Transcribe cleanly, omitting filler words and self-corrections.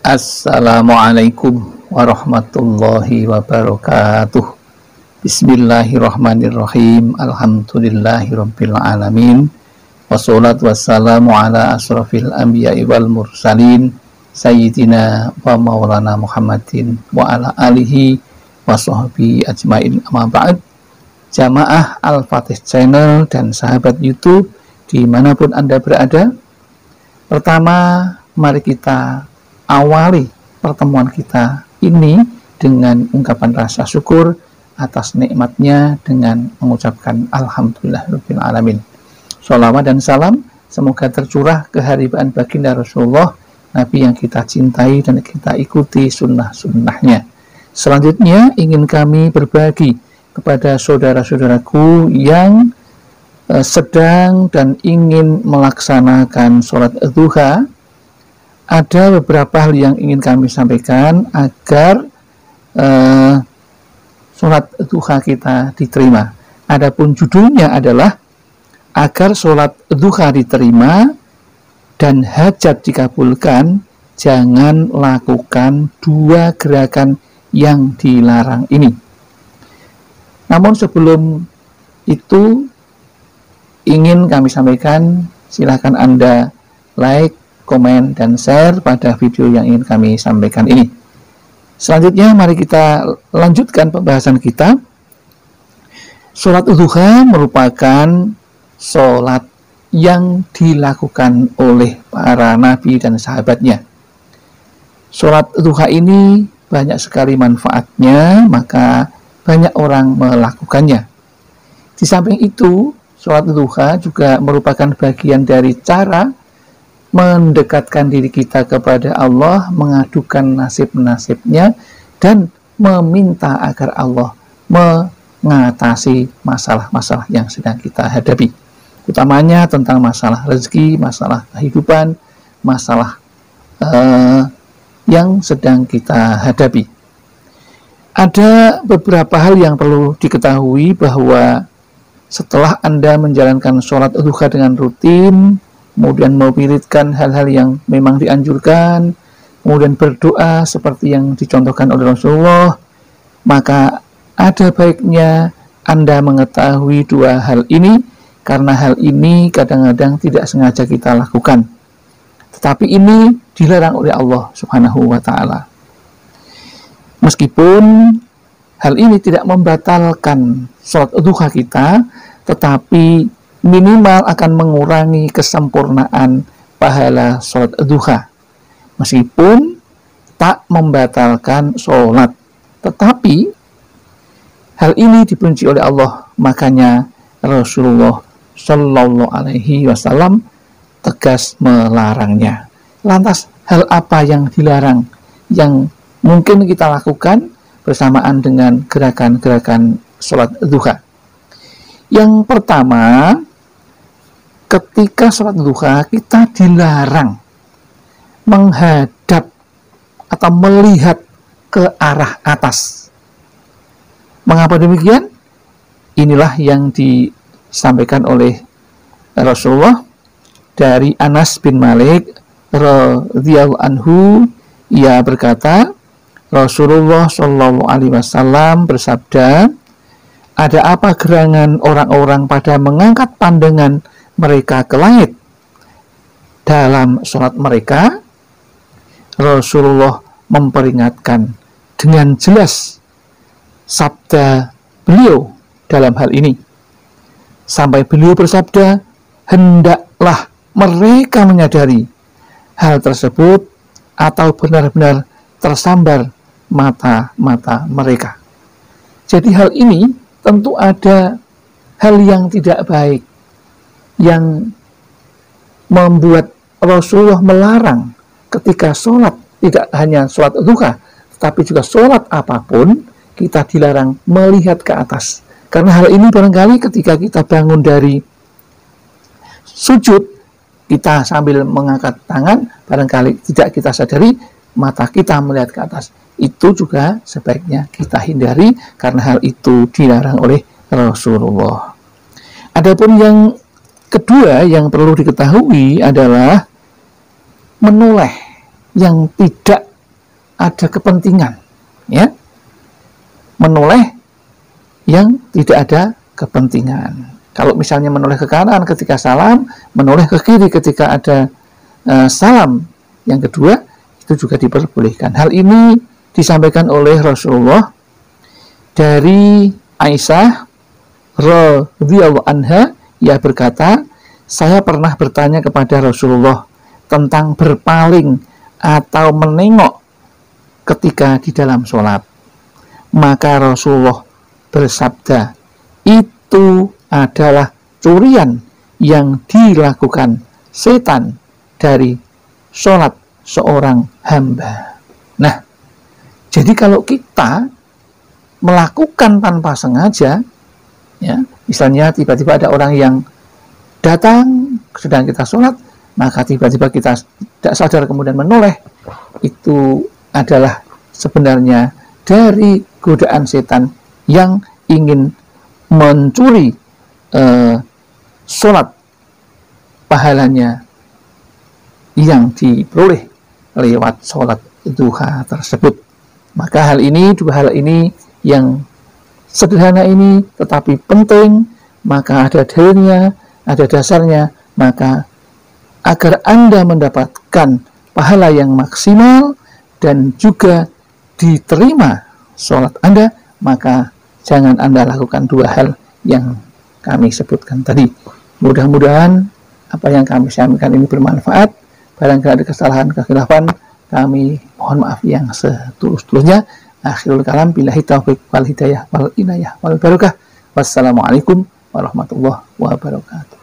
Assalamualaikum warahmatullahi wabarakatuh. Bismillahirrahmanirrahim. Alhamdulillahirabbil alamin. Wassalatu wassalamu ala asrofil anbiya'i wal mursalin sayyidina wa maulana Muhammadin wa ala alihi wa sahbihi ajmain. Amma ba'd. Jamaah Al-Fatih Channel dan sahabat YouTube dimanapun Anda berada, pertama mari kita awali pertemuan kita ini dengan ungkapan rasa syukur atas nikmatnya dengan mengucapkan Alhamdulillahirabbil alamin. Sholawat dan salam semoga tercurah keharibaan baginda Rasulullah, Nabi yang kita cintai dan kita ikuti sunnah-sunnahnya. Selanjutnya ingin kami berbagi kepada saudara-saudaraku yang sedang dan ingin melaksanakan sholat duha. Ada beberapa hal yang ingin kami sampaikan agar sholat duha kita diterima. Adapun judulnya adalah agar sholat duha diterima dan hajat dikabulkan, jangan lakukan dua gerakan yang dilarang ini. Namun sebelum itu ingin kami sampaikan, silakan Anda like, komen, dan share pada video yang ingin kami sampaikan ini. Selanjutnya mari kita lanjutkan pembahasan kita. Sholat duha merupakan sholat yang dilakukan oleh para nabi dan sahabatnya. Sholat duha ini banyak sekali manfaatnya, maka banyak orang melakukannya. Di samping itu, sholat duha juga merupakan bagian dari cara mendekatkan diri kita kepada Allah, mengadukan nasib-nasibnya, dan meminta agar Allah mengatasi masalah-masalah yang sedang kita hadapi. Utamanya tentang masalah rezeki, masalah kehidupan, masalah yang sedang kita hadapi. Ada beberapa hal yang perlu diketahui bahwa setelah Anda menjalankan sholat duha dengan rutin, kemudian mewiridkan hal-hal yang memang dianjurkan, kemudian berdoa seperti yang dicontohkan oleh Rasulullah, maka ada baiknya Anda mengetahui dua hal ini, karena hal ini kadang-kadang tidak sengaja kita lakukan, tetapi ini dilarang oleh Allah Subhanahu wa Ta'ala. Meskipun hal ini tidak membatalkan sholat duha kita, tetapi minimal akan mengurangi kesempurnaan pahala sholat duha. Meskipun tak membatalkan sholat, tetapi hal ini dibenci oleh Allah, makanya Rasulullah Shallallahu Alaihi Wasallam tegas melarangnya. Lantas hal apa yang dilarang yang mungkin kita lakukan bersamaan dengan gerakan-gerakan sholat duha? Yang pertama, ketika sholat duha kita dilarang menghadap atau melihat ke arah atas. Mengapa demikian? Inilah yang disampaikan oleh Rasulullah dari Anas bin Malik radhiyallahu anhu. Ia berkata, Rasulullah Shallallahu Alaihi Wasallam bersabda, ada apa gerangan orang-orang pada mengangkat pandangan mereka ke langit? Dalam sholat mereka, Rasulullah memperingatkan dengan jelas sabda beliau dalam hal ini. Sampai beliau bersabda, hendaklah mereka menyadari hal tersebut atau benar-benar tersambar mata-mata mereka. Jadi hal ini tentu ada hal yang tidak baik yang membuat Rasulullah melarang ketika sholat, tidak hanya sholat duha, tetapi juga sholat apapun, kita dilarang melihat ke atas. Karena hal ini barangkali ketika kita bangun dari sujud, kita sambil mengangkat tangan, barangkali tidak kita sadari, mata kita melihat ke atas. Itu juga sebaiknya kita hindari, karena hal itu dilarang oleh Rasulullah. Adapun yang kedua yang perlu diketahui adalah menoleh yang tidak ada kepentingan, ya, menoleh yang tidak ada kepentingan. Kalau misalnya menoleh ke kanan ketika salam, menoleh ke kiri ketika ada salam yang kedua, itu juga diperbolehkan. Hal ini disampaikan oleh Rasulullah dari Aisyah radhiyallahu anha. Ia berkata, saya pernah bertanya kepada Rasulullah tentang berpaling atau menengok ketika di dalam sholat. Maka Rasulullah bersabda, itu adalah curian yang dilakukan setan dari sholat seorang hamba. Nah, jadi kalau kita melakukan tanpa sengaja, ya, misalnya tiba-tiba ada orang yang datang sedang kita sholat, maka tiba-tiba kita tidak sadar kemudian menoleh, itu adalah sebenarnya dari godaan setan yang ingin mencuri sholat pahalanya yang diperoleh lewat sholat duha tersebut. Maka dua hal ini yang sederhana ini tetapi penting, maka ada dalilnya, ada dasarnya, maka agar Anda mendapatkan pahala yang maksimal dan juga diterima sholat Anda, maka jangan Anda lakukan dua hal yang kami sebutkan tadi. Mudah-mudahan apa yang kami sampaikan ini bermanfaat. Barangkali ada kesalahan, kekhilafan, kami mohon maaf yang setulus-tulusnya. Akhirul kalam, billahi taufiq wal hidayah wal inayah wal barakah. Wassalamualaikum warahmatullahi wabarakatuh.